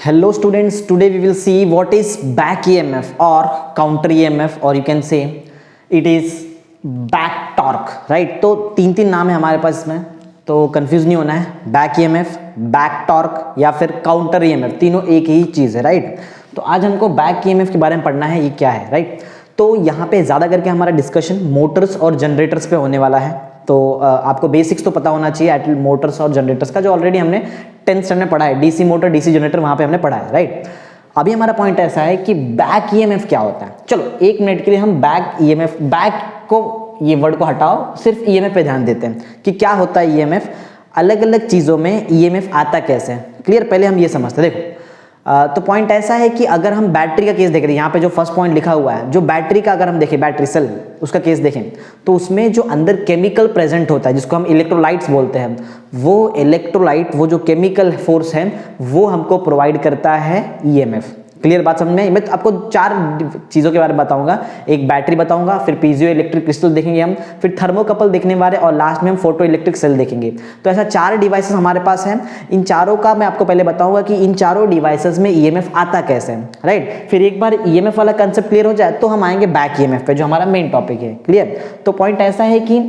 Hello students, today we will see what is back EMF or counter EMF or you can say it is back torque, right? तो तीन नाम है हमारे पास इसमें, तो confuse नहीं होना है। बैक EMF, बैक टॉर्क या फिर काउंटर EMF, तीनों एक ही चीज़ है, राइट? तो आज हमको बैक EMF के बारे में पढ़ना है, ये क्या है, राइट? तो यहाँ पे ज़्यादा करके हमारा डिस्कशन मोटर्स और जनरेटर्स पे होने वाला है। तो आपको बेसिक्स तो पता होना चाहिए एट मोटर्स और जनरेटर्स का, जो ऑलरेडी हमने 10th स्टैंडर्ड में पढ़ा है। डीसी मोटर, डीसी जनरेटर वहाँ पे हमने पढ़ा है, राइट? अभी हमारा पॉइंट ऐसा है कि बैक ईएमएफ क्या होता है। चलो एक मिनट के लिए हम बैक ईएमएफ, बैक को, ये वर्ड को हटाओ, सिर्फ ईएमएफ पे ध्यान देते हैं कि क्या होता है ईएमएफ, अलग अलग चीज़ों में ईएमएफ आता कैसे है। क्लियर? पहले हम ये समझते हैं। देखो तो पॉइंट ऐसा है कि अगर हम बैटरी का केस देख रहे हैं, यहाँ पे जो फर्स्ट पॉइंट लिखा हुआ है, जो बैटरी का अगर हम देखें, बैटरी सेल उसका केस देखें, तो उसमें जो अंदर केमिकल प्रेजेंट होता है जिसको हम इलेक्ट्रोलाइट्स बोलते हैं, वो इलेक्ट्रोलाइट, वो जो केमिकल फोर्स है, वो हमको प्रोवाइड करता है ईएमएफ। क्लियर बात समझ में? मैं आपको 4 चीज़ों के बारे में बताऊंगा। एक बैटरी बताऊंगा, फिर पीजियो इलेक्ट्रिक क्रिस्टल देखेंगे हम, फिर थर्मोकपल देखने वाले, और लास्ट में हम फोटो इलेक्ट्रिक सेल देखेंगे। तो ऐसा 4 डिवाइसेस हमारे पास हैं। इन चारों का मैं आपको पहले बताऊंगा कि इन चारों डिवाइसेस में ईएमएफ आता कैसे है, राइट? फिर एक बार ईएमएफ वाला कंसेप्ट क्लियर हो जाए तो हम आएंगे बैक ईएमएफ पे, जो हमारा मेन टॉपिक है। क्लियर? तो पॉइंट ऐसा है कि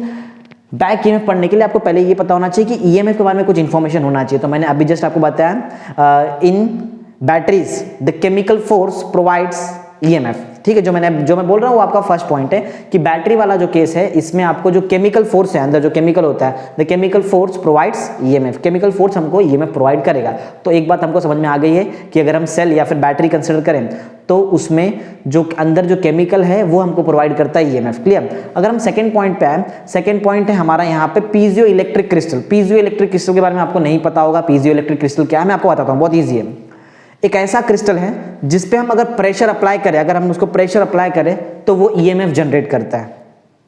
बैक ईएमएफ पढ़ने के लिए आपको पहले ये पता होना चाहिए कि ईएमएफ के बारे में कुछ इन्फॉर्मेशन होना चाहिए। तो मैंने अभी जस्ट आपको बताया, in batteries the chemical force provides EMF. ठीक है? जो मैं बोल रहा हूँ वो आपका फर्स्ट पॉइंट है कि बैटरी वाला जो केस है, इसमें आपको जो केमिकल फोर्स है, अंदर जो केमिकल होता है, the chemical force provides EMF. Chemical force हमको ईएमएफ प्रोवाइड करेगा। तो एक बात हमको समझ में आ गई है कि अगर हम सेल या फिर बैटरी कंसिडर करें तो उसमें जो अंदर जो केमिकल है वो हमको प्रोवाइड करता है ईएमएफ। क्लियर? अगर हम सेकंड पॉइंट पे आए, सेकंड पॉइंट है हमारा यहाँ पे piezo electric crystal. Piezo electric crystal के बारे में आपको नहीं पता होगा। पीजियो इलेक्ट्रिक क्रिस्टल क्या है मैं आपको बताता हूँ, बहुत ईजी है। एक ऐसा क्रिस्टल है जिस पे हम अगर प्रेशर अप्लाई करें, अगर हम उसको प्रेशर अप्लाई करें तो वो ईएमएफ जनरेट करता है।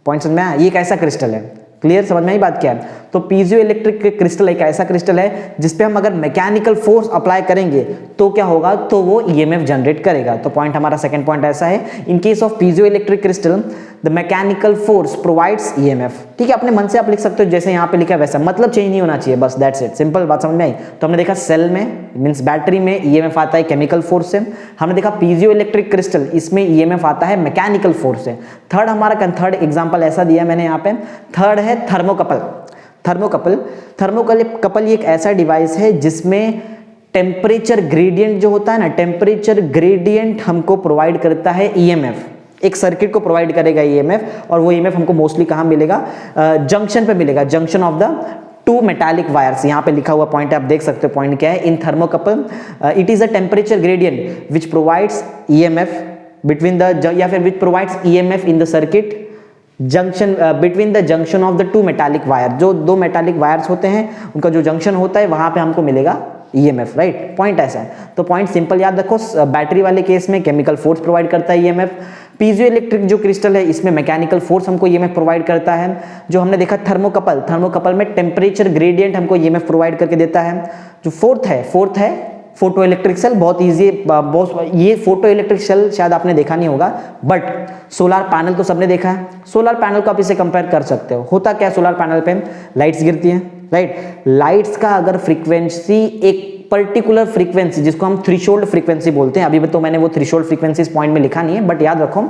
पॉइंट समझ में आया? ये एक ऐसा क्रिस्टल है। क्लियर? समझ में आई बात क्या है? तो पीजियो इलेक्ट्रिक क्रिस्टल एक ऐसा क्रिस्टल है जिसपे हम अगर मैकेनिकल फोर्स अप्लाई करेंगे तो क्या होगा, तो वो ईएमएफ जनरेट करेगा। तो पॉइंट हमारा सेकंड पॉइंट ऐसा है, इन case of piezo electric crystal the mechanical force provides EMF. ठीक है? अपने मन से आप लिख सकते हो, जैसे यहाँ पे लिखा है वैसा, मतलब चेंज नहीं होना चाहिए, बस दैट्स इट। सिंपल बात समझ में आई? तो हमने देखा सेल में मींस बैटरी में ईएमएफ आता है केमिकल फोर्स से। हमने देखा पीजियो इलेक्ट्रिक क्रिस्टल, इसमें ईएमएफ आता है मैकेनिकल फोर्स से। थर्ड हमारा थर्ड एग्जांपल ऐसा दिया मैंने यहाँ पे, थर्ड है थर्मोकपल। थर्मोकपल ये एक ऐसा डिवाइस है जिसमें टेम्परेचर ग्रेडियंट जो होता है ना, टेम्परेचर ग्रेडियंट हमको प्रोवाइड करता है ईएमएफ। एक सर्किट को प्रोवाइड करेगा ईएमएफ, और वो ईएमएफ हमको मोस्टली कहाँ मिलेगा, जंक्शन पे मिलेगा, junction of the 2 metallic wires. यहाँ पे लिखा हुआ पॉइंट आप देख सकते हो। पॉइंट क्या है? In thermocouple it is a temperature gradient which provides EMF between the, या फिर which provides EMF in the circuit junction between the junction of the 2 metallic wire. जो 2 मेटालिक वायर्स होते हैं उनका जो जंक्शन होता है वहां पे हमको मिलेगा ईएमएफ, राइट? पॉइंट ऐसा है। तो पॉइंट सिंपल याद रखो, बैटरी वाले केस में केमिकल फोर्स प्रोवाइड करता है ईएमएफ। पीजियो इलेक्ट्रिक जो क्रिस्टल है इसमें मैकेनिकल फोर्स हमको ईएमएफ प्रोवाइड करता है। जो हमने देखा थर्मोकपल में टेम्परेचर ग्रेडियंट हमको ईएमएफ प्रोवाइड करके देता है। जो फोर्थ है फोटो इलेक्ट्रिक सेल। बहुत ईजी, ये फोटो इलेक्ट्रिक सेल शायद आपने देखा नहीं होगा, बट सोलर पैनल तो सबने देखा है। सोलर पैनल को आप इसे कंपेयर कर सकते हो। होता क्या है सोलर पैनल पे? लाइट्स गिरती हैं, राइट? लाइट्स का अगर फ्रीक्वेंसी, एक पर्टिकुलर फ्रीक्वेंसी जिसको हम थ्रेशोल्ड फ्रीक्वेंसी बोलते हैं, अभी तो मैंने वो थ्रेशोल्ड फ्रीक्वेंसी इस पॉइंट में लिखा नहीं है, बट याद रखो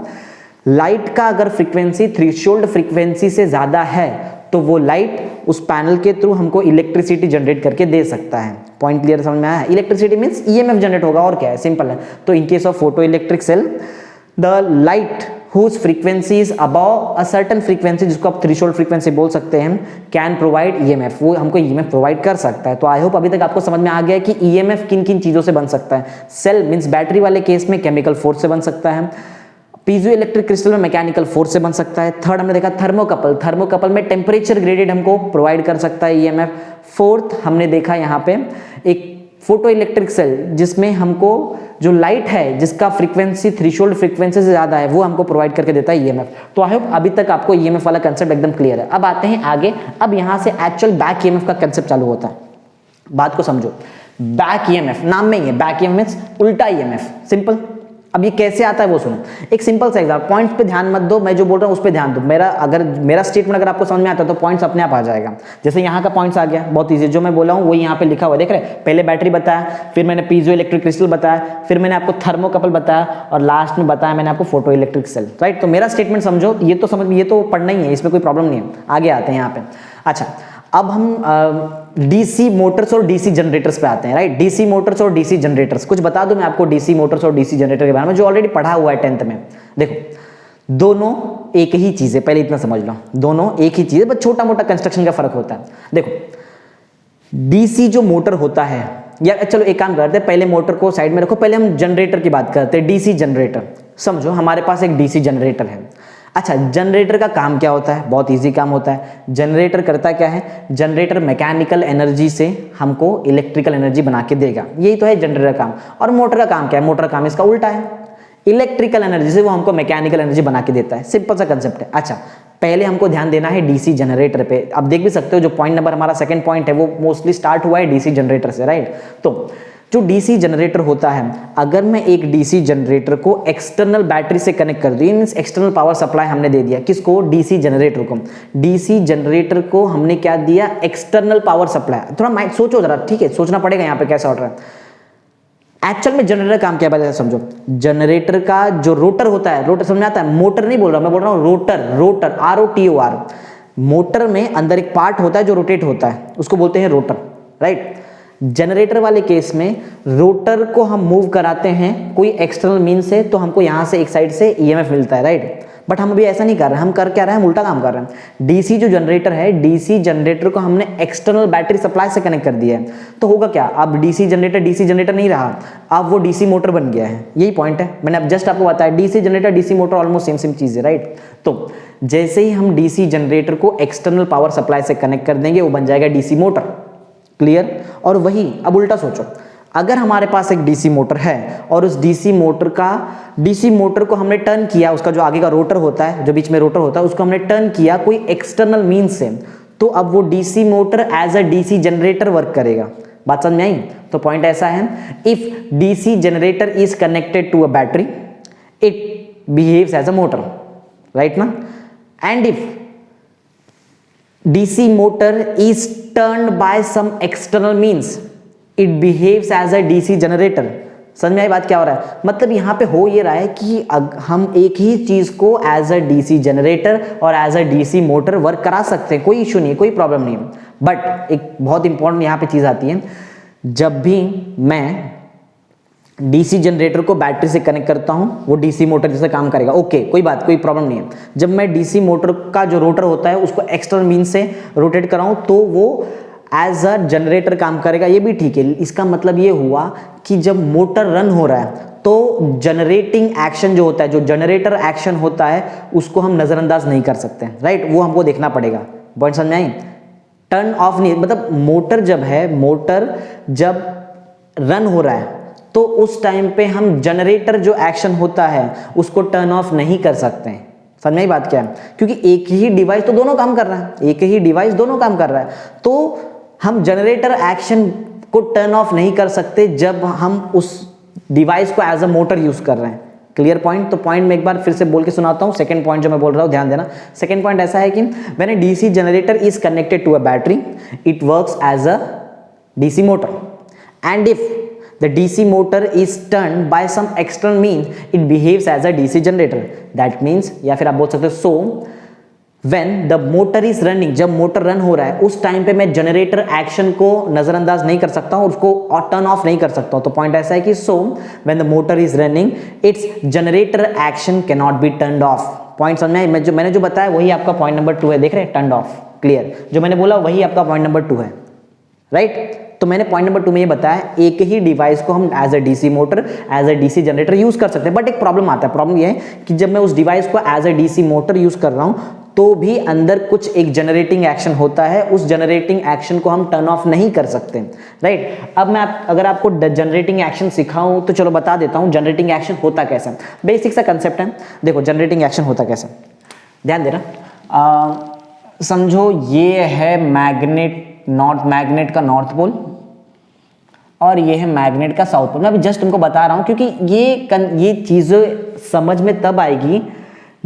लाइट का अगर फ्रीक्वेंसी थ्रेशोल्ड फ्रीक्वेंसी से ज्यादा है तो वो लाइट उस पैनल के थ्रू हमको इलेक्ट्रिसिटी जनरेट करके दे सकता है। पॉइंट क्लियर समझ में आया? इलेक्ट्रिसिटी मींस ईएमएफ जनरेट होगा, और क्या है, सिंपल है। तो in case of photo electric cell the light whose frequency is above a certain frequency, जिसको आप थ्रेशोल्ड फ्रीक्वेंसी बोल सकते हैं, कैन प्रोवाइड ईएमएफ। वो हमको ईएमएफ प्रोवाइड कर सकता है। तो आई होप अभी तक आपको समझ में आ गया कि ईएमएफ किन किन चीजों से बन सकता है। सेल मींस बैटरी वाले केस में केमिकल फोर्स से बन सकता है। पीजियो इलेक्ट्रिक क्रिस्टल में मैकेनिकल फोर्स से बन सकता है। थर्ड हमने देखा थर्मोकपल में टेम्परेचर ग्रेडियंट हमको प्रोवाइड कर सकता है ईएमएफ। फोर्थ हमने देखा यहाँ पे एक फोटो इलेक्ट्रिक सेल, जिसमें हमको जो लाइट है जिसका फ्रीक्वेंसी थ्रेशोल्ड फ्रीक्वेंसी से ज्यादा है वो हमको प्रोवाइड करके देता है ईएमएफ। तो आई होप अभी तक आपको ईएमएफ वाला कंसेप्ट एकदम क्लियर है। अब आते हैं आगे। अब यहाँ से एक्चुअल बैक ईएमएफ का कंसेप्ट चालू होता है। बात को समझो, बैक ईएमएफ नाम में ही है, बैक ईएमएफ उल्टा ईएमएफ। सिंपल, अब ये कैसे आता है वो सुनो, एक सिंपल सा एग्जाम्पल, पॉइंट्स पे ध्यान मत दो, मैं जो बोल रहा हूँ उस पे ध्यान दो, मेरा स्टेटमेंट अगर आपको समझ में आता है तो पॉइंट्स अपने आप आ जाएगा। जैसे यहाँ का पॉइंट्स आ गया, बहुत ईजी, जो मैं बोला हूँ वही यहाँ पे लिखा हुआ देख रहे हैं। पहले बैटरी बताया, फिर मैंने पीजो इलेक्ट्रिक क्रिस्टल बताया, फिर मैंने आपको थर्मोकपल बताया, और लास्ट में बताया मैंने आपको फोटो इलेक्ट्रिक सेल, राइट। तो मेरा स्टेटमेंट समझो, ये तो समझ, ये तो पढ़ना ही है, इसमें कोई प्रॉब्लम नहीं है। आगे आते हैं यहाँ पे। अच्छा, अब हम डीसी मोटर्स और डीसी जनरेटर्स पे आते हैं, राइट। डीसी मोटर्स और डीसी जनरेटर्स, कुछ बता दूं मैं आपको डीसी मोटर्स और डीसी जनरेटर के बारे में, जो ऑलरेडी पढ़ा हुआ है 10th में। देखो दोनों एक ही चीज है, पहले इतना समझ लो, दोनों एक ही चीज है, बस छोटा मोटा कंस्ट्रक्शन का फर्क होता है। देखो डीसी जो मोटर होता है, या चलो एक काम करते हैं, पहले मोटर को साइड में रखो, पहले हम जनरेटर की बात करते हैं। डीसी जनरेटर समझो, हमारे पास एक डीसी जनरेटर है। अच्छा, जनरेटर का काम क्या होता है? बहुत इजी काम होता है। जनरेटर करता क्या है? जनरेटर मैकेनिकल एनर्जी से हमको इलेक्ट्रिकल एनर्जी बना के देगा, यही तो है जनरेटर का काम। और मोटर का काम क्या है? मोटर का काम इसका उल्टा है, इलेक्ट्रिकल एनर्जी से वो हमको मैकेनिकल एनर्जी बना के देता है। सिंपल सा कंसेप्ट है। अच्छा, पहले हमको ध्यान देना है डीसी जनरेटर पे। अब देख भी सकते हो जो पॉइंट नंबर हमारा सेकंड पॉइंट है वो मोस्टली स्टार्ट हुआ है डीसी जनरेटर से, राइट। तो जो डीसी जनरेटर होता है, अगर मैं एक डीसी जनरेटर को एक्सटर्नल बैटरी से कनेक्ट कर दूं, मींस एक्सटर्नल पावर सप्लाई हमने दे दिया, किसको? डीसी जनरेटर को। डीसी जनरेटर को हमने क्या दिया? External power supply. थोड़ा माइंड सोचो जरा, ठीक है, सोचना पड़ेगा यहाँ पे कैसा हो रहा है। एक्चुअल में जनरेटर काम क्या है समझो। जनरेटर का जो रोटर होता है, रोटर समझ आता है, मोटर नहीं बोल रहा मैं, बोल रहा हूँ रोटर, रोटर ROTOR। मोटर में अंदर एक पार्ट होता है जो रोटेट होता है, उसको बोलते हैं रोटर, राइट। जनरेटर वाले केस में रोटर को हम मूव कराते हैं कोई एक्सटर्नल मीन से, तो हमको यहां से एक साइड से EMF मिलता है, राइट। बट हम अभी ऐसा नहीं कर रहे हैं, हम कर क्या रहे हैं? हम उल्टा काम कर रहे हैं। डीसी जो जनरेटर है, डीसी जनरेटर को हमने एक्सटर्नल बैटरी सप्लाई से कनेक्ट कर दिया है, तो होगा क्या? अब डीसी जनरेटर नहीं रहा, अब वो डीसी मोटर बन गया है। यही पॉइंट है, मैंने अब जस्ट आपको बताया, DC generator DC motor almost same चीज है, राइट। तो जैसे ही हम डीसी जनरेटर को एक्सटर्नल पावर सप्लाई से कनेक्ट कर देंगे, वो बन जाएगा डीसी मोटर, क्लियर। और वही अब उल्टा सोचो, अगर हमारे पास एक डीसी मोटर है और उस डीसी मोटर को हमने टर्न किया, उसका जो आगे का रोटर होता है, जो बीच में रोटर होता है, उसको हमने टर्न किया कोई एक्सटर्नल मींस से, तो अब वो DC motor as a DC generator work करेगा। बात समझ में आई? तो पॉइंट ऐसा है, if DC generator is connected to a battery, it behaves as a motor, right ना। And if DC motor is turned by some external means, it behaves as a DC generator। समझ में आई बात क्या हो रहा है? मतलब यहाँ पे हो ये रहा है कि हम एक ही चीज को एज अ डीसी जनरेटर और as a DC motor work करा सकते हैं, कोई इशू नहीं, कोई प्रॉब्लम नहीं। बट एक बहुत इंपॉर्टेंट यहाँ पे चीज आती है, जब भी मैं डीसी जनरेटर को बैटरी से कनेक्ट करता हूं, वो डीसी मोटर जैसे काम करेगा, ओके, कोई बात, कोई प्रॉब्लम नहीं है। जब मैं डीसी मोटर का जो रोटर होता है उसको एक्सटर्नल मींस से रोटेट कराऊं, तो वो एज अ जनरेटर काम करेगा, ये भी ठीक है। इसका मतलब ये हुआ कि जब मोटर रन हो रहा है तो जनरेटिंग एक्शन जो होता है, जो जनरेटर एक्शन होता है, उसको हम नजरअंदाज नहीं कर सकते, राइट। वो हमको देखना पड़ेगा। पॉइंट समझ में आई? टर्न ऑफ नहीं, मतलब मोटर जब रन हो रहा है तो उस टाइम पे हम जनरेटर जो एक्शन होता है उसको टर्न ऑफ नहीं कर सकते हैं। समझ में आई बात क्या है? क्योंकि एक ही डिवाइस तो दोनों काम कर रहा है, एक ही डिवाइस दोनों काम कर रहा है, तो हम जनरेटर एक्शन को टर्न ऑफ नहीं कर सकते जब हम उस डिवाइस को एज अ मोटर यूज कर रहे हैं। Clear point? तो पॉइंट में एक बार फिर से बोल के सुनाता हूं। सेकंड पॉइंट जो मैं बोल रहा हूं, ध्यान देना। सेकंड पॉइंट ऐसा है कि when a DC generator is connected to a battery, it works as a DC motor, and if the DC motor is turned by some external means, it behaves as a DC generator। that means, या फिर आप बोल सकते हो, so when the motor is running, जब motor run हो रहा है उस टाइम पे मैं जनरेटर एक्शन को नजरअंदाज नहीं कर सकता हूं, उसको टर्न ऑफ नहीं कर सकता हूं। तो पॉइंट ऐसा है कि so when the motor is running, its generator action cannot be turned off। Point समझ में? मैंने जो बताया वही आपका पॉइंट नंबर 2 है, देख रहे हैं, टर्न ऑफ। क्लियर? जो मैंने बोला वही आपका पॉइंट नंबर 2 है, राइट। तो मैंने पॉइंट नंबर 2 में ये बताया, एक ही डिवाइस को हम as a DC motor, as a DC generator use कर सकते हैं। बट एक प्रॉब्लम आता है, प्रॉब्लम ये है कि जब मैं उस डिवाइस को as a DC motor use कर रहा हूं तो भी अंदर कुछ एक जनरेटिंग एक्शन होता है, उस जनरेटिंग एक्शन को हम टर्न ऑफ नहीं कर सकते, राइट। अब मैं अगर आपको जनरेटिंग एक्शन सिखाऊं तो चलो बता देता हूं जनरेटिंग एक्शन होता कैसा। बेसिक सा कंसेप्ट है, देखो जनरेटिंग एक्शन होता कैसा, ध्यान देना। समझो ये है मैग्नेट, नॉर्थ मैग्नेट का नॉर्थ पोल, और ये है मैग्नेट का साउथ पोल। मैं अभी जस्ट तुमको बता रहा हूँ क्योंकि ये चीज़ें समझ में तब आएगी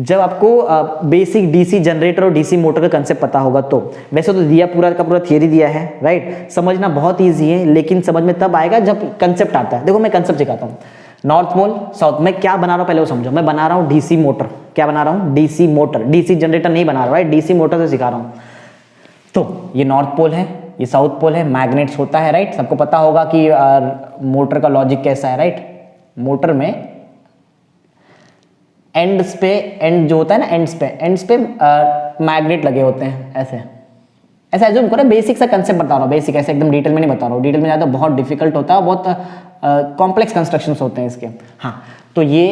जब आपको बेसिक डीसी जनरेटर और डीसी मोटर का कंसेप्ट पता होगा। तो वैसे तो दिया पूरा का पूरा थियरी दिया है, राइट, समझना बहुत ईजी है, लेकिन समझ में तब आएगा जब कंसेप्ट आता है। देखो मैं कंसेप्ट सिखाता हूँ, नॉर्थ पोल साउथ। मैं क्या बना रहा हूँ पहले वो समझो। मैं बना रहा हूँ डीसी मोटर। क्या बना रहा हूँ? DC motor. डीसी जनरेटर नहीं बना रहा, राइट, डीसी मोटर से सिखा रहा हूँ। तो ये नॉर्थ पोल है, ये साउथ पोल है, मैग्नेट्स होता है, राइट। सबको पता होगा कि मोटर का लॉजिक कैसा है, राइट। मोटर में एंड्स पे, एंड जो होता है ना, एंड्स पे मैग्नेट लगे होते हैं, ऐसे ऐसा एज्यूम करो। बेसिक सा कंसेप्ट बता रहा हूँ, बेसिक, ऐसे एकदम डिटेल में नहीं बता रहा हूँ। डिटेल में ज़्यादा बहुत डिफिकल्ट होता है, बहुत कॉम्प्लेक्स कंस्ट्रक्शंस होते हैं इसके। हाँ, तो ये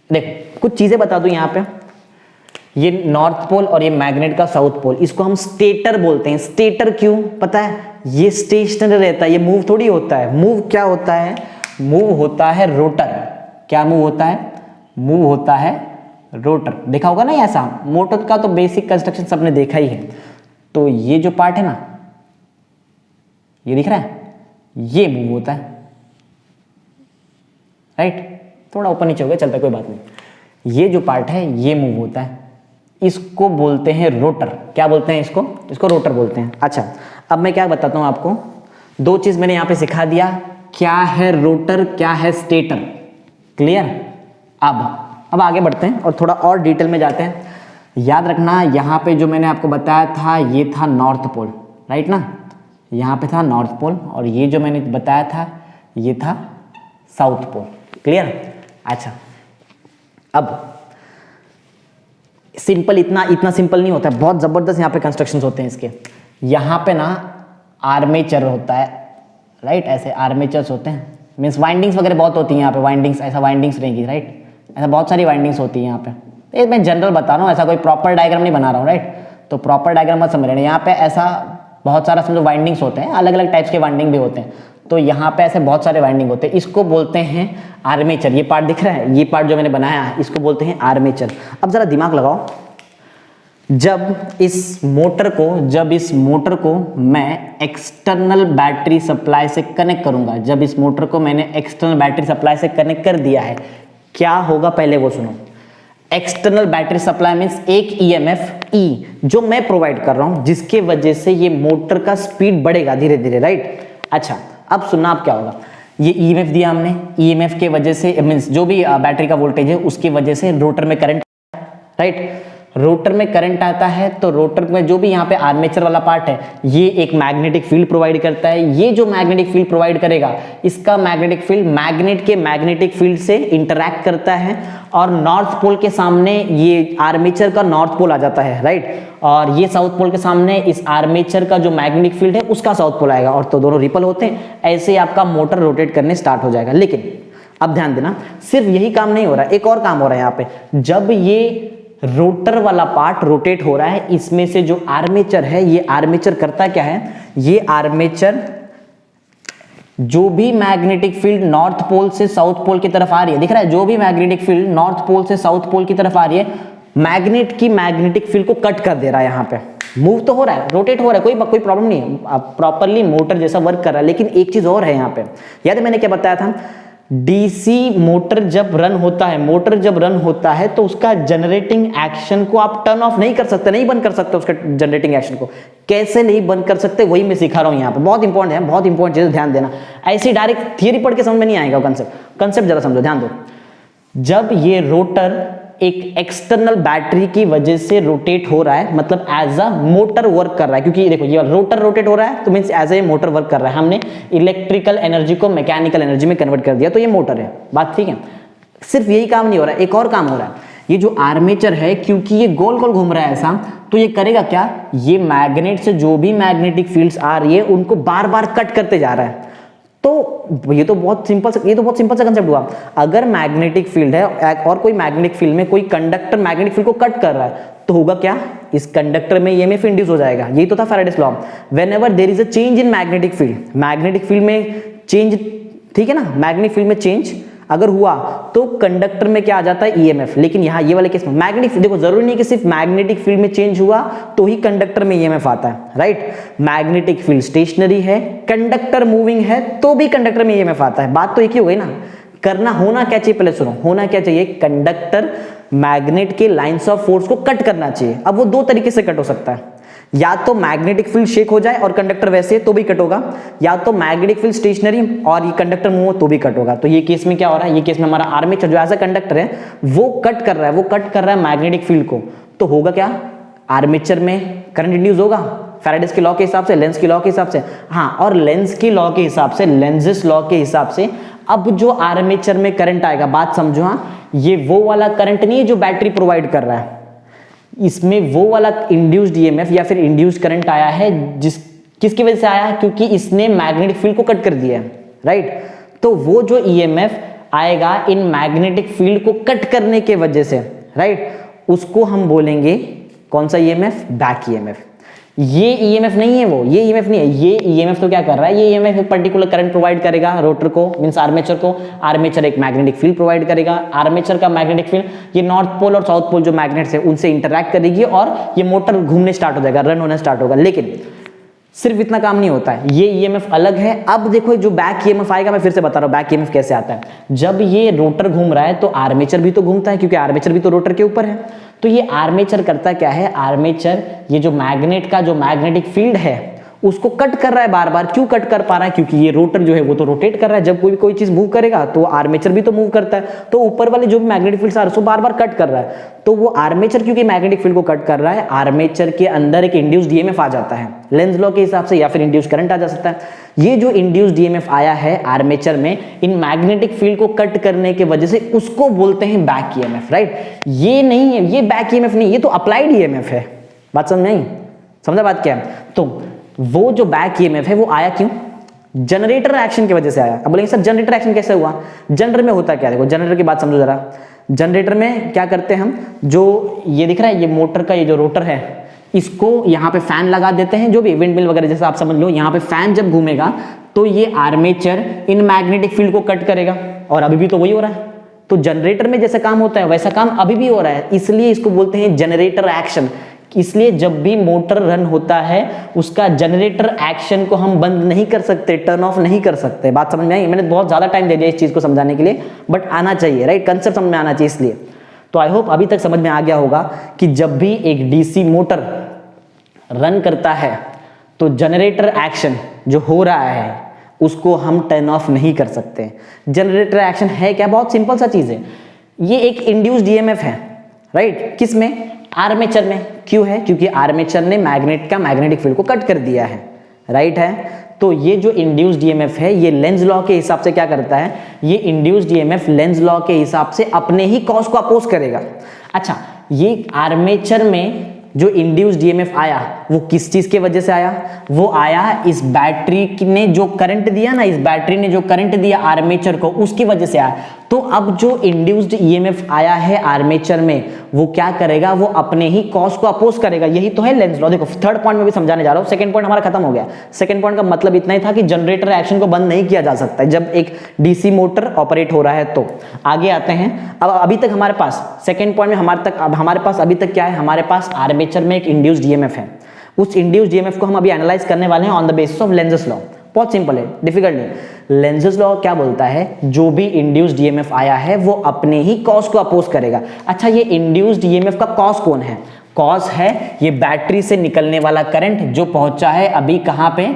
देख कुछ चीज़ें बता दूँ यहाँ पे। ये नॉर्थ पोल और ये मैग्नेट का साउथ पोल, इसको हम स्टेटर बोलते हैं। स्टेटर क्यों पता है? ये स्टेशनरी रहता है, ये मूव थोड़ी होता है। मूव क्या होता है? मूव होता है रोटर। क्या मूव होता है? मूव होता है रोटर। देखा होगा ना ऐसा, मोटर का तो बेसिक कंस्ट्रक्शन सबने देखा ही है। तो ये जो पार्ट है ना, ये दिख रहा है, ये मूव होता है, राइट। थोड़ा ऊपर नीचे हो गया, चलता है, कोई बात नहीं। ये जो पार्ट है ये मूव होता है, इसको बोलते हैं रोटर। क्या बोलते हैं इसको? इसको रोटर बोलते हैं। अच्छा, अब मैं क्या बताता हूं आपको। दो चीज मैंने यहां पे सिखा दिया, क्या है रोटर, क्या है स्टेटर। क्लियर? अब आगे बढ़ते हैं और थोड़ा और डिटेल में जाते हैं। याद रखना, यहाँ पे जो मैंने आपको बताया था ये था नॉर्थ पोल, राइट ना। यहाँ पे था नॉर्थ पोल और ये जो मैंने बताया था ये था साउथ पोल। क्लियर? अच्छा, अब सिंपल, इतना सिंपल नहीं होता है, बहुत जबरदस्त यहाँ पे कंस्ट्रक्शंस होते हैं इसके। यहाँ पे ना आर्मेचर होता है, राइट, ऐसे आर्मेचर्स होते हैं, मीन्स वाइंडिंग्स वगैरह बहुत होती हैं यहाँ पे। वाइंडिंग्स, ऐसा वाइंडिंग्स रहेंगी, राइट, ऐसा बहुत सारी वाइंडिंग्स होती है यहाँ पे। ये मैं जनरल बता रहा हूँ, ऐसा कोई प्रॉपर डायग्राम नहीं बना रहा हूँ, राइट। तो प्रॉपर डायग्राम मत समझ रहे, यहाँ पे ऐसा बहुत सारा समझो वाइंडिंग्स होते हैं, अलग अलग टाइप्स के वाइंडिंग भी होते हैं। तो यहाँ पे ऐसे बहुत सारे वाइंडिंग होते हैं, इसको बोलते हैं आर्मेचर। ये पार्ट दिख रहा है, ये पार्ट जो मैंने बनाया है, इसको बोलते हैं आर्मेचर। अब जरा दिमाग लगाओ, जब इस मोटर को मैं एक्सटर्नल बैटरी सप्लाई से कनेक्ट करूंगा, जब इस मोटर को मैंने एक्सटर्नल बैटरी सप्लाई से कनेक्ट कर दिया है, क्या होगा पहले वो सुनो। एक्सटर्नल बैटरी सप्लाई मीन्स एक ईएमएफ ई जो मैं प्रोवाइड कर रहा हूं, जिसके वजह से ये मोटर का स्पीड बढ़ेगा धीरे धीरे, राइट। अच्छा, अब सुनना, अब क्या होगा। ये ईएमएफ दिया हमने, ईएमएफ के वजह से मीन्स जो भी बैटरी का वोल्टेज है उसकी वजह से रोटर में करंट, राइट। रोटर में करंट आता है तो रोटर में जो भी यहाँ पे आर्मेचर वाला पार्ट है ये एक मैग्नेटिक फील्ड प्रोवाइड करता है। ये जो मैग्नेटिक फील्ड प्रोवाइड करेगा, इसका मैग्नेटिक फील्ड मैग्नेट के मैग्नेटिक फील्ड से इंटरैक्ट करता है और नॉर्थ पोल के सामने ये आर्मेचर का नॉर्थ पोल आ जाता है, राइट। और ये साउथ पोल के सामने इस आर्मेचर का जो मैग्नेटिक फील्ड है उसका साउथ पोल आएगा, और तो दोनों रिपल होते हैं। ऐसे ही आपका मोटर रोटेट करने स्टार्ट हो जाएगा। लेकिन अब ध्यान देना, सिर्फ यही काम नहीं हो रहा, एक और काम हो रहा है यहाँ पे। जब ये रोटर वाला पार्ट रोटेट हो रहा है, इसमें से जो आर्मेचर है, ये आर्मेचर करता क्या है, ये आर्मेचर जो भी मैग्नेटिक फील्ड नॉर्थ पोल से साउथ पोल की तरफ आ रही है, दिख रहा है, जो भी मैग्नेटिक फील्ड नॉर्थ पोल से साउथ पोल की तरफ आ रही है, मैग्नेट की मैग्नेटिक फील्ड को कट कर दे रहा है। यहाँ पे मूव तो हो रहा है, रोटेट हो रहा है, कोई प्रॉब्लम नहीं है, प्रॉपरली मोटर जैसा वर्क कर रहा है। लेकिन एक चीज और है यहाँ पे, याद है मैंने क्या बताया था, डीसी मोटर जब रन होता है तो उसका जनरेटिंग एक्शन को आप टर्न ऑफ नहीं कर सकते, नहीं बंद कर सकते उसका जनरेटिंग एक्शन को। कैसे नहीं बंद कर सकते वही मैं सिखा रहा हूं यहाँ पे, बहुत इंपॉर्टेंट है, बहुत इंपॉर्टेंट चीज, ध्यान देना। ऐसे डायरेक्ट थियरी पढ़ के समझ में नहीं आएगा कंसेप्ट जरा समझो, ध्यान दो। जब ये रोटर एक एक्सटर्नल बैटरी की वजह से रोटेट हो रहा है, मतलब एज अ मोटर वर्क कर रहा है, क्योंकि देखो ये रोटर रोटेट हो रहा है तो means as a motor work कर रहा है। हमने इलेक्ट्रिकल एनर्जी को मैकेनिकल एनर्जी में कन्वर्ट कर दिया, तो ये मोटर है, बात ठीक है। सिर्फ यही काम नहीं हो रहा है, एक और काम हो रहा है। ये जो आर्मेचर है, क्योंकि ये गोल गोल घूम रहा है ऐसा, तो ये करेगा क्या, ये मैग्नेट से जो भी मैग्नेटिक फील्ड्स आ रही है उनको बार बार कट करते जा रहा है। तो ये तो बहुत सिंपल सा कंसेप्ट हुआ। अगर मैग्नेटिक फील्ड है और कोई मैग्नेटिक फील्ड में कोई कंडक्टर मैग्नेटिक फील्ड को कट कर रहा है, तो होगा क्या, इस कंडक्टर में ईएमएफ इंड्यूस हो जाएगा। यही तो था Faraday's law, whenever there is a change in magnetic field में चेंज, ठीक है ना, मैग्नेटिक फील्ड में चेंज अगर हुआ तो कंडक्टर में क्या आ जाता है ईएमएफ। लेकिन यहाँ ये वाले केस में मैग्नेटिक, देखो जरूरी नहीं कि सिर्फ मैग्नेटिक फील्ड में चेंज हुआ तो ही कंडक्टर में ईएमएफ आता है, राइट। मैग्नेटिक फील्ड स्टेशनरी है, कंडक्टर मूविंग है तो भी कंडक्टर में ईएमएफ आता है। बात तो एक ही हो गई ना। करना होना क्या चाहिए, पहले सुनो, होना क्या चाहिए, कंडक्टर मैग्नेट के लाइंस ऑफ फोर्स को कट करना चाहिए। अब वो दो तरीके से कट हो सकता है, या तो मैग्नेटिक फील्ड शेक हो जाए और कंडक्टर वैसे तो भी कट होगा, या तो मैग्नेटिक फील्ड स्टेशनरी और ये कंडक्टर मूव हो तो भी कट होगा। तो ये केस में क्या हो रहा है, ये केस में हमारा आर्मेचर जो एज अ कंडक्टर है वो कट कर रहा है, वो कट कर रहा है मैग्नेटिक फील्ड को। तो होगा क्या, आर्मेचर में करंट इंड्यूस होगा फैराडेज के लॉ के हिसाब से, लेंज के लॉ के हिसाब से। हाँ, और लेंज के लॉ के हिसाब से, लेंजेस लॉ के हिसाब से अब जो आर्मेचर में करंट आएगा, बात समझो, हाँ, ये वो वाला करंट नहीं है जो बैटरी प्रोवाइड कर रहा है, इसमें वो वाला इंड्यूस्ड ईएमएफ या फिर इंड्यूस्ड करंट आया है किसकी वजह से आया है, क्योंकि इसने मैग्नेटिक फील्ड को कट कर दिया है, राइट। तो वो जो ईएमएफ आएगा इन मैग्नेटिक फील्ड को कट करने के वजह से, राइट, उसको हम बोलेंगे कौन सा ईएमएफ, बैक ईएमएफ। ये ईएमएफ नहीं है, वो ये ईएमएफ नहीं है। ये ईएमएफ तो क्या कर रहा है, ये ईएमएफ एक पर्टिकुलर करंट प्रोवाइड करेगा रोटर को, मींस आर्मेचर को। आर्मेचर एक मैग्नेटिक फील्ड प्रोवाइड करेगा। आर्मेचर का मैग्नेटिक फील्ड ये नॉर्थ पोल और साउथ पोल जो मैग्नेट्स है उनसे इंटरैक्ट करेगी और ये मोटर घूमने स्टार्ट हो जाएगा, रन होना स्टार्ट होगा। लेकिन सिर्फ इतना काम नहीं होता है, ये ईएमएफ अलग है। अब देखो जो बैक ईएमएफ आएगा, मैं फिर से बता रहा हूं बैक ईएमएफ कैसे आता है। जब ये रोटर घूम रहा है तो आर्मेचर भी तो घूमता है, क्योंकि आर्मेचर भी तो रोटर के ऊपर है। तो ये आर्मेचर करता क्या है, आर्मेचर ये जो मैग्नेट का जो मैग्नेटिक फील्ड है उसको कट कर रहा है बार बार। क्यों कट कर पा रहा है, क्योंकि ये रोटर जो है वो तो रोटेट कर रहा है। जब कोई चीज मूव करेगा तो आर्मेचर भी तो मूव करता है, तो ऊपर वाले जो भी मैग्नेटिक फील्ड आ रहा है उसको बार बार कट कर रहा है। तो वो आर्मेचर क्योंकि मैग्नेटिक फील्ड को कट कर रहा है, आर्मेचर के अंदर एक इंड्यूस्ड ईएमएफ आ जाता है लेंज लॉ के हिसाब से, या फिर इंड्यूस्ड करंट आ जा सकता है। ये जो इंड्यूस्ड ईएमएफ आया है आर्मेचर में इन मैग्नेटिक फील्ड को कट करने के वजह से, उसको बोलते हैं बैक ईएमएफ, राइट। ये नहीं है, ये बैक ईएमएफ नहीं, ये तो अप्लाइड ईएमएफ है। बात समझ में आई, समझा बात क्या है। तो वो जो बैक ईएमएफ है वो आया क्यों, जनरेटर एक्शन की वजह से आया। अब बोलेंगे सर जनरेटर एक्शन कैसे हुआ, जनरेटर में होता क्या, देखो जनरेटर की बात समझो जरा। जनरेटर में क्या करते हैं हम, जो ये दिख रहा है ये मोटर का ये जो रोटर है, इसको यहाँ पे फैन लगा देते हैं, जो भी विंड मिल वगैरह जैसा आप समझ लो। यहाँ पे फैन जब घूमेगा तो ये आर्मेचर इन मैग्नेटिक फील्ड को कट करेगा, और अभी भी तो वही हो रहा है। तो जनरेटर में जैसा काम होता है वैसा काम अभी भी हो रहा है, इसलिए इसको बोलते हैं जनरेटर एक्शन। इसलिए जब भी मोटर रन होता है उसका जनरेटर एक्शन को हम बंद नहीं कर सकते, टर्न ऑफ नहीं कर सकते। बात समझ में आई, मैंने बहुत ज्यादा टाइम दे दिया इस चीज को समझाने के लिए, बट आना चाहिए, राइट, कंसेप्ट समझ में आना चाहिए। इसलिए तो आई होप अभी तक समझ में आ गया होगा कि जब भी एक डीसी मोटर रन करता है तो जनरेटर एक्शन जो हो रहा है उसको हम टर्न ऑफ नहीं कर सकते। जनरेटर एक्शन है क्या, बहुत सिंपल सा चीज है, ये एक इंड्यूस्ड ईएमएफ है, राइट। किस में, आर्मेचर में। क्यों है, क्योंकि आर्मेचर ने मैग्नेट का मैग्नेटिक फील्ड को कट कर दिया है, राइट है। तो ये जो इंड्यूस्ड ईएमएफ है ये लेंज लॉ के हिसाब से क्या करता है, ये इंड्यूस्ड ईएमएफ लेंज लॉ के हिसाब से अपने ही कॉज को अपोज करेगा। अच्छा, ये आर्मेचर में जो इंड्यूस्ड ईएमएफ आया वो किस चीज के वजह से आया, वो आया इस बैटरी ने जो करंट दिया ना, इस बैटरी ने जो करंट दिया आर्मेचर को, उसकी वजह से आया। तो अब जो इंड्यूस्ड ईएमएफ आया है आर्मेचर में वो क्या करेगा, वो अपने ही कॉज को अपोज करेगा। यही तो है लेंज लॉ। देखो थर्ड पॉइंट में भी समझाने जा रहा हूं, सेकंड पॉइंट हमारा खत्म हो गया। सेकंड पॉइंट का मतलब इतना ही था कि जनरेटर एक्शन को बंद नहीं किया जा सकता जब एक डीसी मोटर ऑपरेट हो रहा है। तो आगे आते हैं। अब अभी तक हमारे पास सेकंड पॉइंट में हमारे पास अभी तक क्या है, हमारे पास आर्मेचर में एक इंड्यूस्ड ईएमएफ है। उस इंड्यूस्ड ईएमएफ को हम अभी एनालाइज करने वाले हैं on the basis of Lenz's law. बहुत सिंपल है, डिफिकल्ट नहीं। लेंजेस लॉ क्या बोलता है, जो भी इंड्यूस्ड ईएमएफ आया है वो अपने ही कॉज को अपोज करेगा। अच्छा, ये इंड्यूस्ड ईएमएफ का कॉज कौन है, कॉज है ये बैटरी से निकलने वाला करंट जो पहुंचा है अभी कहां पे,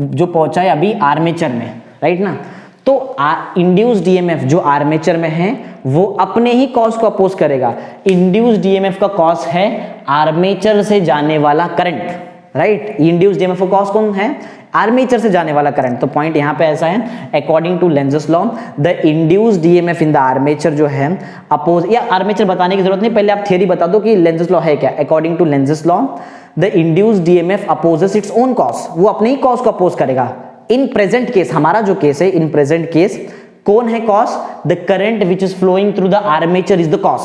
जो पहुंचा है अभी आर्मेचर में, राइट ना। तो इंड्यूस्ड ईएमएफ जो आर्मेचर में है वो अपने ही कॉज को अपोज करेगा। इंड्यूस्ड ईएमएफ का कॉज है आर्मेचर से जाने वाला करंट, राइट। इंड्यूस्ड ईएमएफ का कॉज कौन है, आर्मेचर से जाने वाला करंट। तो पॉइंट यहां पे ऐसा है, according to Lenz's law the induced EMF in the armature जो है अपोज, या आर्मेचर बताने की जरूरत नहीं, पहले आप थियरी बता दो कि लेंजेस लॉ है क्या। According to Lenz's law the induced EMF opposes its own cause, वो अपने ही कॉज को अपोज करेगा। इन प्रेजेंट केस, हमारा जो केस है, इन प्रेजेंट केस कौन है cause, the current which is flowing through the armature is the cause,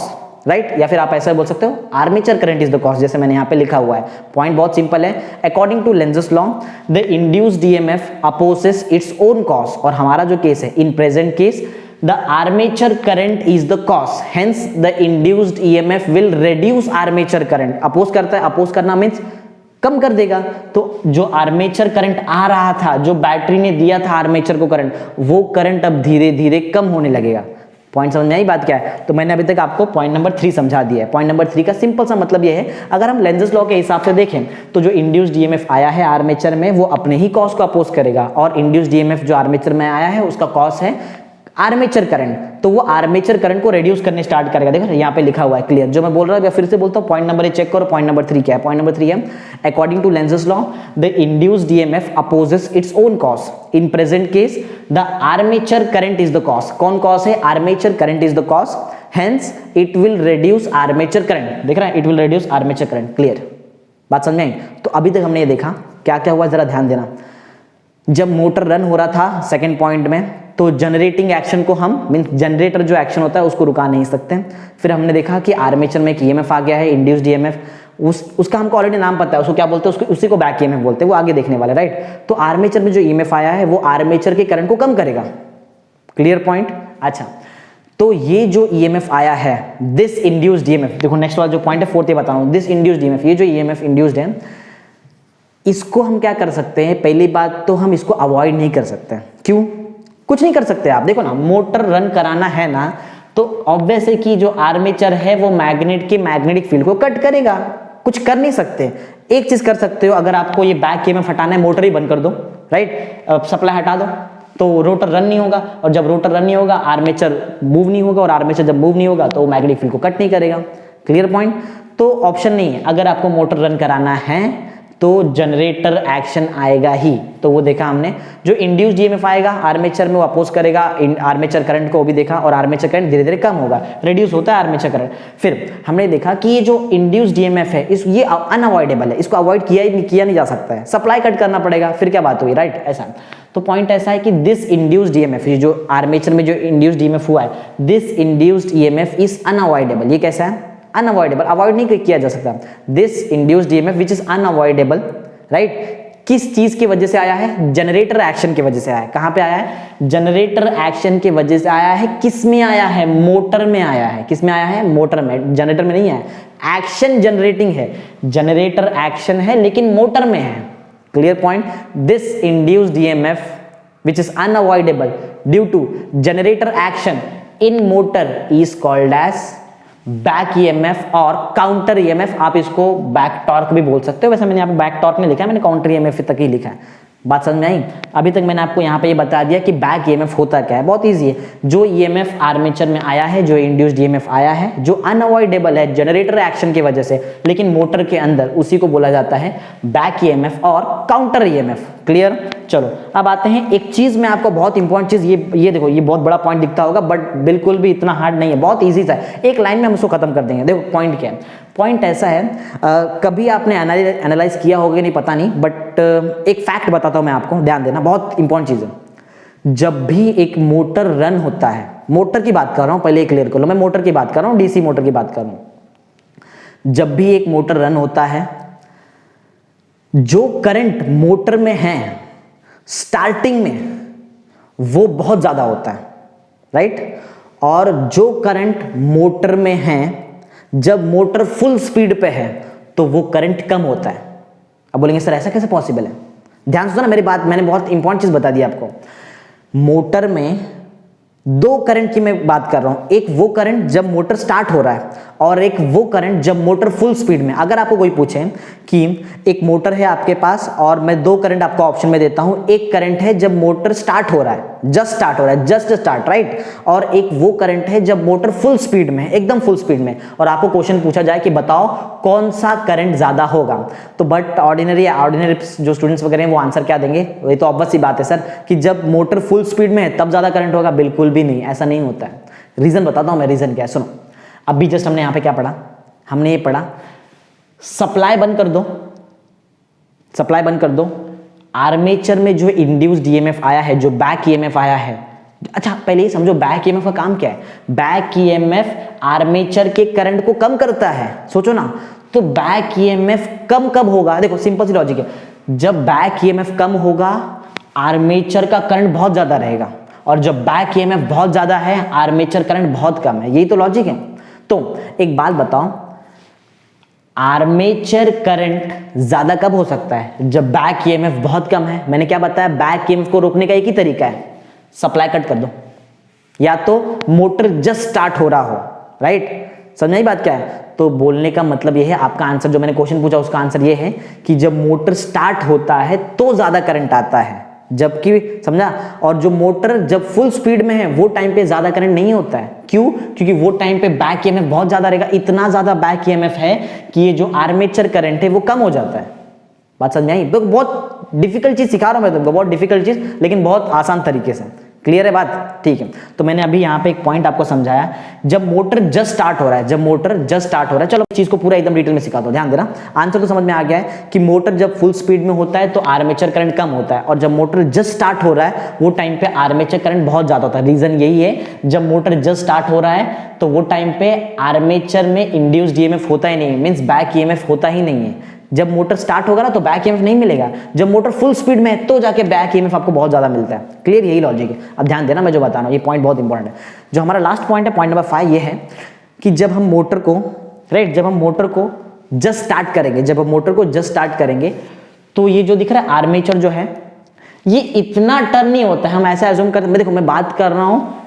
right. या फिर आप ऐसा बोल सकते हो armature current is the cause, जैसे मैंने यहां पे लिखा हुआ है। पॉइंट बहुत सिंपल है, according to Lenz's law the induced EMF opposes its own cause. और हमारा जो केस है in present case the armature current is the cause, hence the induced EMF will reduce armature current. Oppose करता है, oppose करना means कम कर देगा। तो जो आर्मेचर करंट आ रहा था, जो बैटरी ने दिया था आर्मेचर को करंट, वो करंट अब धीरे धीरे कम होने लगेगा। पॉइंट समझ में आई बात क्या है? तो मैंने अभी तक आपको पॉइंट नंबर 3 समझा दिया है। पॉइंट नंबर 3 का सिंपल सा मतलब ये है, अगर हम लेंजेस लॉ के हिसाब से देखें तो जो इंड्यूस्ड ईएमएफ आया है आर्मेचर में, वो अपने ही कॉज को अपोज करेगा, और इंड्यूस्ड ईएमएफ जो आर्मेचर में आया है उसका कॉज है आर्मेचर करंट, तो वो आर्मेचर करंट को रिड्यूस करने स्टार्ट करेगा। देखो यहाँ पे लिखा हुआ है क्लियर, जो मैं बोल रहा हूँ फिर से बोलता हूँ, पॉइंट नंबर चेक करो। पॉइंट नंबर 3 क्या है? पॉइंट नंबर 3 है, according to Lenz's law the induced EMF opposes its own cause, in present case the armature current is the cause. कौन कॉज है? Armature current is the cause, hence it will reduce armature current. देख रहा है, it will reduce armature current. Clear बात समझ में आई? तो अभी तक हमने ये देखा क्या क्या हुआ, जरा ध्यान देना। जब मोटर रन हो रहा था सेकेंड पॉइंट में, तो जनरेटिंग एक्शन को हम मीन जनरेटर जो एक्शन होता है उसको रुका नहीं सकते। फिर हमने देखा कि आर्मेचर में एक ईएमएफ आ गया है, इंड्यूस्ड ईएमएफ, उसका हमको ऑलरेडी नाम पता है, उसको क्या बोलते हैं? उसको उसी को बैक ईएमएफ बोलते हैं, वो आगे देखने वाले, राइट। तो आर्मेचर में जो ईएमएफ आया है वो आर्मेचर के करंट को कम करेगा। Clear point? अच्छा, तो ये जो ईएमएफ आया है, दिस इंड्यूस्ड ईएमएफ, देखो नेक्स्ट वाला जो पॉइंट है 4th ये बता रहा हूं, दिस इंड्यूस्ड ईएमएफ, ये जो ईएमएफ इंड्यूस्ड है, इसको हम क्या कर सकते हैं? पहली बात तो हम इसको अवॉइड नहीं कर सकते। क्यों? कुछ नहीं कर सकते आप। देखो ना, मोटर रन कराना है ना, तो ऑब्वियस है कि जो आर्मेचर है वो मैग्नेट के मैग्नेटिक फील्ड को कट करेगा, कुछ कर नहीं सकते। एक चीज कर सकते हो, अगर आपको ये बैक ईएमएफ हटाना है, मोटर ही बंद कर दो, राइट, सप्लाई हटा दो, तो रोटर रन नहीं होगा, और जब रोटर रन नहीं होगा आर्मेचर मूव नहीं होगा, और आर्मेचर जब मूव नहीं होगा तो मैग्नेटिक फील्ड को कट नहीं करेगा। Clear point? तो ऑप्शन नहीं है, अगर आपको मोटर रन कराना है तो जनरेटर एक्शन आएगा ही। तो वो देखा हमने, जो इंड्यूस्ड ईएमएफ आएगा आर्मेचर में वो अपोज करेगा आर्मेचर करंट को, भी देखा, और आर्मेचर करंट धीरे धीरे कम होगा, रिड्यूस होता है आर्मेचर करंट। फिर हमने देखा कि ये जो इंड्यूस्ड ईएमएफ है ये अनअवॉइडेबल है, इसको अवॉइड किया नहीं जा सकता है, सप्लाई कट करना पड़ेगा, फिर क्या बात हुई, राइट। ऐसा तो पॉइंट ऐसा है कि दिस इंड्यूस्ड ईएमएफ, जो आर्मेचर में जो इंड्यूस्ड ईएमएफ हुआ है, this induced EMF is unavoidable. ये कैसा है? अनअवॉइडेबल, अवॉइड नहीं किया जा सकता। This induced EMF which is unavoidable, right. किस चीज की वजह से आया है? जनरेटर एक्शन की वजह से आया है। कहां पे आया है? जनरेटर एक्शन की वजह से आया है। किस में आया है? मोटर में आया है। किस में आया है? मोटर में, जनरेटर में नहीं है। एक्शन जनरेटिंग है, जनरेटर एक्शन है लेकिन मोटर में है। Clear point? This induced EMF which is unavoidable due to generator action in motor is called as back EMF और काउंटर ईएमएफ। आप इसको बैक टॉर्क भी बोल सकते हो, वैसे मैंने यहाँ पे बैक टॉर्क नहीं लिखा है, मैंने काउंटर ईएमएफ तक ही लिखा है। बात समझ में आई? अभी तक मैंने आपको यहाँ पे ये बता दिया कि बैक ईएमएफ होता क्या है। बहुत इजी है, जो ईएमएफ आर्मेचर में आया है, जो इंड्यूस्ड ईएमएफ आया है, जो अनअवॉइडेबल है जनरेटर एक्शन की वजह से, लेकिन मोटर के अंदर, उसी को बोला जाता है बैक ईएमएफ और काउंटर ईएमएफ। क्लियर? चलो अब आते हैं एक चीज में आपको बहुत इंपॉर्टेंट चीज, ये देखो, ये बहुत बड़ा पॉइंट दिखता होगा बट बिल्कुल भी इतना हार्ड नहीं है, बहुत ईजी सा है, एक लाइन में हम उसको खत्म कर देंगे। देखो पॉइंट क्या है? पॉइंट ऐसा है, कभी आपने एनालाइज किया होगा नहीं पता नहीं, बट एक फैक्ट बताता हूं मैं आपको, ध्यान देना, बहुत इंपॉर्टेंट चीज है। जब भी एक मोटर रन होता है, मोटर की बात कर रहा हूं, पहले क्लियर कर लो, मैं मोटर की बात कर रहा हूं, डीसी मोटर की बात कर रहा हूं। जब भी एक मोटर रन होता है, जो करंट मोटर में है स्टार्टिंग में वो बहुत ज्यादा होता है, राइट। और जो करंट मोटर में है जब मोटर फुल स्पीड पे है तो वो करंट कम होता है। अब बोलेंगे सर ऐसा कैसे पॉसिबल है? ध्यान से सुनो ना मेरी बात, मैंने बहुत इंपॉर्टेंट चीज बता दी आपको। मोटर में दो करंट की मैं बात कर रहा हूं, एक वो करंट जब मोटर स्टार्ट हो रहा है और एक वो करंट जब मोटर फुल स्पीड में। अगर आपको कोई पूछे कि एक मोटर है आपके पास और मैं दो करंट आपको ऑप्शन में देता हूं, एक करंट है जब मोटर स्टार्ट हो रहा है, जस्ट स्टार्ट हो रहा है, जस्ट स्टार्ट, राइट, और एक वो करंट है जब मोटर फुल स्पीड में, एकदम फुल स्पीड में, और आपको क्वेश्चन पूछा जाए कि बताओ कौन सा करंट ज्यादा होगा, तो बट ऑर्डिनरी जो स्टूडेंट्स वगैरह हैं वो आंसर क्या देंगे? ये तो ऑब्वियस सी बात है सर कि जब मोटर फुल स्पीड में है तब ज्यादा करंट होगा। बिल्कुल भी नहीं, ऐसा नहीं होता है। रीजन बताता हूं मैं, रीजन क्या है, सुनो। अभी जस्ट हमने यहां पे क्या पढ़ा? हमने ये पढ़ा सप्लाई बंद कर दो, सप्लाई बंद कर दो, आर्मेचर में जो इंड्यूस्ड ईएमएफ आया है, जो बैक ईएमएफ आया है, अच्छा पहले ये समझो बैक ईएमएफ का काम क्या है। बैक ईएमएफ आर्मेचर के करंट को कम करता है, सोचो ना। तो बैक ईएमएफ कम कब होगा? देखो सिंपल सी लॉजिक है, जब बैक ईएमएफ कम होगा आर्मेचर का करंट बहुत ज्यादा रहेगा, और जब बैक ईएमएफ बहुत ज्यादा है आर्मेचर करंट बहुत कम है। यही तो लॉजिक है। तो एक बात बताओ, आर्मेचर करंट ज्यादा कब हो सकता है? जब बैक ईएमएफ बहुत कम है। मैंने क्या बताया, बैक ईएमएफ को रोकने का एक ही तरीका है, सप्लाई कट कर दो, या तो मोटर जस्ट स्टार्ट हो रहा हो, राइट? समझ आई बात क्या है? तो बोलने का मतलब यह है, आपका आंसर जो मैंने क्वेश्चन पूछा उसका आंसर यह है कि जब मोटर स्टार्ट होता है तो ज्यादा करंट आता है, जबकि समझा, और जो मोटर जब फुल स्पीड में है वो टाइम पे ज्यादा करंट नहीं होता है। क्यों? क्योंकि वो टाइम पे बैक ईएमएफ बहुत ज्यादा रहेगा, इतना ज्यादा बैक ईएमएफ है कि ये जो आर्मेचर करंट है वो कम हो जाता है। बात समझ में आई? बहुत डिफिकल्ट चीज सिखा रहा हूं मैं तुमको, बहुत डिफिकल्ट चीज, लेकिन बहुत आसान तरीके से। क्लियर है बात? ठीक है। तो मैंने अभी यहाँ पे एक पॉइंट आपको समझाया, जब मोटर जस्ट स्टार्ट हो रहा है, जब मोटर जस्ट स्टार्ट हो रहा है, चलो चीज को पूरा एकदम डिटेल में सिखा दो, ध्यान देना। आंसर तो समझ में आ गया है कि मोटर जब फुल स्पीड में होता है तो आर्मेचर करंट कम होता है, और जब मोटर जस्ट स्टार्ट हो रहा है वो टाइम पे आर्मेचर करंट बहुत ज्यादा होता है। रीजन यही है, जब मोटर जस्ट स्टार्ट हो रहा है तो वो टाइम पे आर्मेचर में इंड्यूस्ड ईएमएफ होता ही नहीं, मींस बैक ईएमएफ होता ही नहीं है। जब मोटर स्टार्ट होगा ना तो बैक ईएमएफ नहीं मिलेगा, जब मोटर फुल स्पीड में है तो जाके बैक ईएमएफ आपको बहुत ज्यादा मिलता है। क्लियर? यही लॉजिक है। अब ध्यान देना, मैं जो बता रहा हूं ये पॉइंट बहुत इंपॉर्टेंट है। जो हमारा लास्ट पॉइंट है, पॉइंट नंबर 5, ये है कि जब हम मोटर को, राइट, जब हम मोटर को जस्ट स्टार्ट करेंगे, जब हम मोटर को जस्ट स्टार्ट करेंगे तो ये जो दिख रहा है आर्मेचर जो है ये इतना टर्न नहीं होता है। हम ऐसा एज्यूम करते हैं, देखो मैं बात कर रहा हूं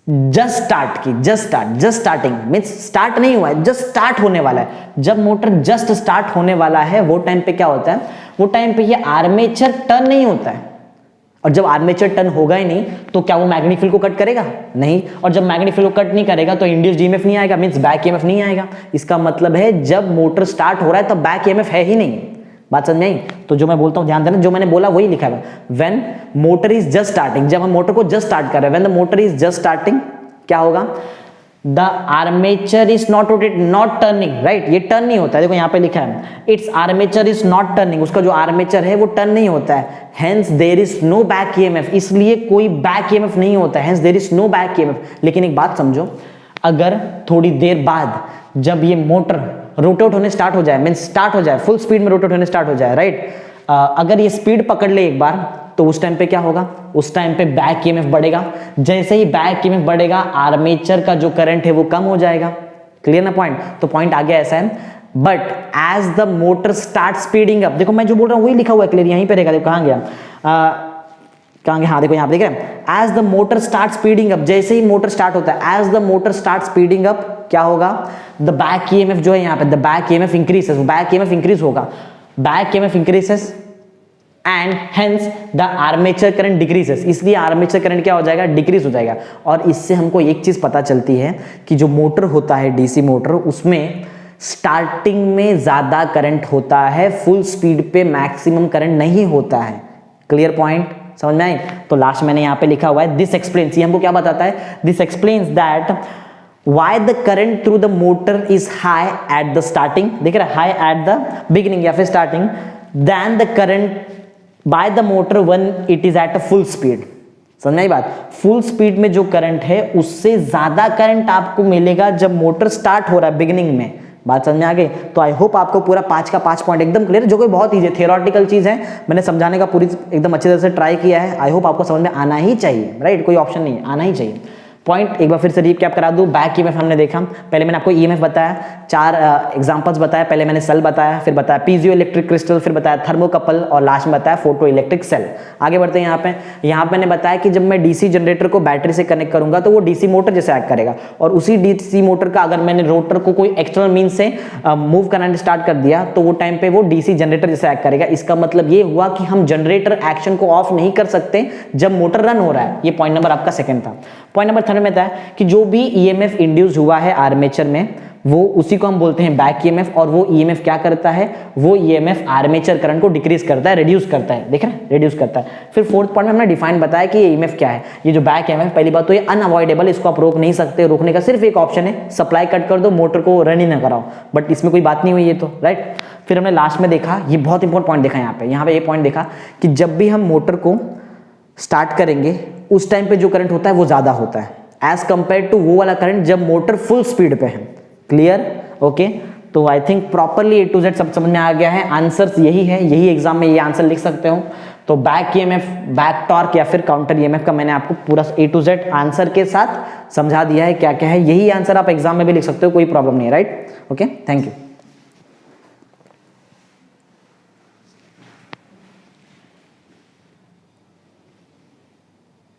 जस्ट स्टार्ट की, जस्ट स्टार्टिंग मींस स्टार्ट नहीं हुआ है, जस्ट स्टार्ट होने वाला है। जब मोटर जस्ट स्टार्ट होने वाला है वो टाइम पे क्या होता है, वो टाइम पे ये आर्मेचर टर्न नहीं होता है, और जब आर्मेचर टर्न होगा ही नहीं तो क्या वो मैग्नेटिक फील्ड को कट करेगा? नहीं। और जब मैग्नेटिक फील्ड को कट नहीं करेगा तो इंड्यूस्ड ईएमएफ नहीं आएगा, मींस बैक ईएमएफ नहीं आएगा। इसका मतलब है जब मोटर स्टार्ट हो रहा है तब बैक ईएमएफ है ही नहीं। बात समझ में आई? तो जो मैं बोलता हूं ध्यान देना, जो मैंने बोला वही लिखा है। When motor is just starting, जब हम मोटर को जस्ट स्टार्ट कर रहे हैं, when the motor is just starting, क्या होगा? The armature is not rotate, not turning, right? ये टर्न नहीं होता है, देखो यहाँ पे लिखा है it's armature is not turning, उसका जो आर्मेचर है वो टर्न नहीं होता है। Hence there is no back EMF, इसलिए कोई बैक ईएमएफ नहीं होता है, hence there is no back EMF. लेकिन एक बात समझो, अगर थोड़ी देर बाद जब ये मोटर रोटेट होने स्टार्ट हो जाए, मींस स्टार्ट हो जाए, फुल स्पीड में रोटेट होने स्टार्ट हो जाए, राइट, अगर ये स्पीड पकड़ ले एक बार तो उस टाइम पे क्या होगा? उस टाइम पे बैक ईएमएफ बढ़ेगा। जैसे ही बैक ईएमएफ बढ़ेगा आर्मेचर का जो करंट है वो कम हो जाएगा। क्लियर ना पॉइंट? तो पॉइंट आ गया ऐसा है, but as the motor start speeding up, देखो मैं जो बोल रहा हूं वही लिखा हुआ है, क्लियर यहीं पे रहेगा। देखो कहां गया, कहां गया? हाँ देखो यहाँ पे देख रहे हैं, as the motor start speeding up, जैसे ही मोटर स्टार्ट होता है, as the motor start speeding up क्या होगा? द बैक ईएमएफ जो है यहाँ पे, the back EMF increases, back EMF increase होगा, back EMF increases and hence the armature current decreases, इसलिए आर्मेचर करंट क्या हो जाएगा? डिक्रीज हो जाएगा। और इससे हमको एक चीज पता चलती है कि जो मोटर होता है डीसी मोटर, उसमें स्टार्टिंग में ज्यादा करंट होता है, फुल स्पीड पे मैक्सिमम करंट नहीं होता है। Clear point? समझ में आई? तो लास्ट मैंने यहाँ पे लिखा हुआ है दिस एक्सप्लेन्स, ये हमको क्या बताता है? This explains that why the current through the motor is high at the starting, देख रहा है, high at the beginning या फिर starting, than the current by the motor when it is at a full speed। समझ में आई बात? Full speed में जो करंट है उससे ज्यादा करंट आपको मिलेगा जब मोटर स्टार्ट हो रहा है बिगिनिंग में। बात समझ में आ गई? तो आई होप आपको पूरा 5 का 5 पॉइंट एकदम क्लियर, जो कोई बहुत ईजी है, थियोरेटिकल चीज है, मैंने समझाने का पूरी एकदम अच्छी तरह से ट्राई किया है। आई होप आपको समझ में आना ही चाहिए, राइट? कोई ऑप्शन नहीं है, आना ही चाहिए। पॉइंट एक बार फिर से रिकैप करा दूं, बैक ईएमएफ हमने देखा, पहले मैंने आपको ईएमएफ बताया, 4 एग्जांपल्स बताया, पहले मैंने सेल बताया, फिर बताया पीजियो इलेक्ट्रिक क्रिस्टल, फिर बताया थर्मोकपल, और लास्ट में बताया फोटो इलेक्ट्रिक सेल। आगे बढ़ते हैं यहाँ पे मैंने बताया कि जब मैं डीसी जनरेटर को बैटरी से कनेक्ट करूंगा तो वो डीसी मोटर जैसे एक्ट करेगा, और उसी डीसी मोटर का अगर मैंने रोटर को कोई एक्सटर्नल मीन से मूव करना स्टार्ट कर दिया तो वो टाइम पे वो डीसी जनरेटर जैसे एक्ट करेगा। इसका मतलब ये हुआ कि हम जनरेटर एक्शन को ऑफ नहीं कर सकते जब मोटर रन हो रहा है। ये पॉइंट नंबर आपका सेकंड था। पॉइंट नंबर 3 में था कि जो भी ईएमएफ इंड्यूस हुआ है आर्मेचर में वो उसी को हम बोलते हैं बैक ईएमएफ, और वो ईएमएफ क्या करता है? वो ईएमएफ आर्मेचर करंट को डिक्रीज करता है, रिड्यूस करता है, देख रहे हैं, रिड्यूस करता है। फिर फोर्थ पॉइंट में हमने डिफाइन बताया कि ये ईएमएफ क्या है। ये जो बैक ईएमएफ, पहली बात तो ये अनअवॉइडेबल, इसको आप रोक नहीं सकते, रोकने का सिर्फ एक ऑप्शन है, सप्लाई कट कर दो, मोटर को रन ही ना कराओ, बट इसमें कोई बात नहीं हुई है तो, राइट। फिर हमने लास्ट में देखा, ये बहुत इंपॉर्टेंट पॉइंट देखा यहाँ पे ये पॉइंट देखा कि जब भी हम मोटर को स्टार्ट करेंगे उस टाइम पे जो करंट होता है वो ज्यादा होता है एज कंपेयर टू वो वाला करंट जब मोटर फुल स्पीड पे है। क्लियर? ओके, तो I think properly A to Z सब समझ में आ गया है। आंसर्स यही है, यही एग्जाम में ये आंसर लिख सकते हो। तो बैक ईएमएफ, बैक टॉर्क या फिर काउंटर ईएमएफ का मैंने आपको पूरा A to Z आंसर के साथ समझा दिया है क्या क्या है। यही आंसर आप एग्जाम में भी लिख सकते हो, कोई प्रॉब्लम नहीं है, राइट। Okay, thank you.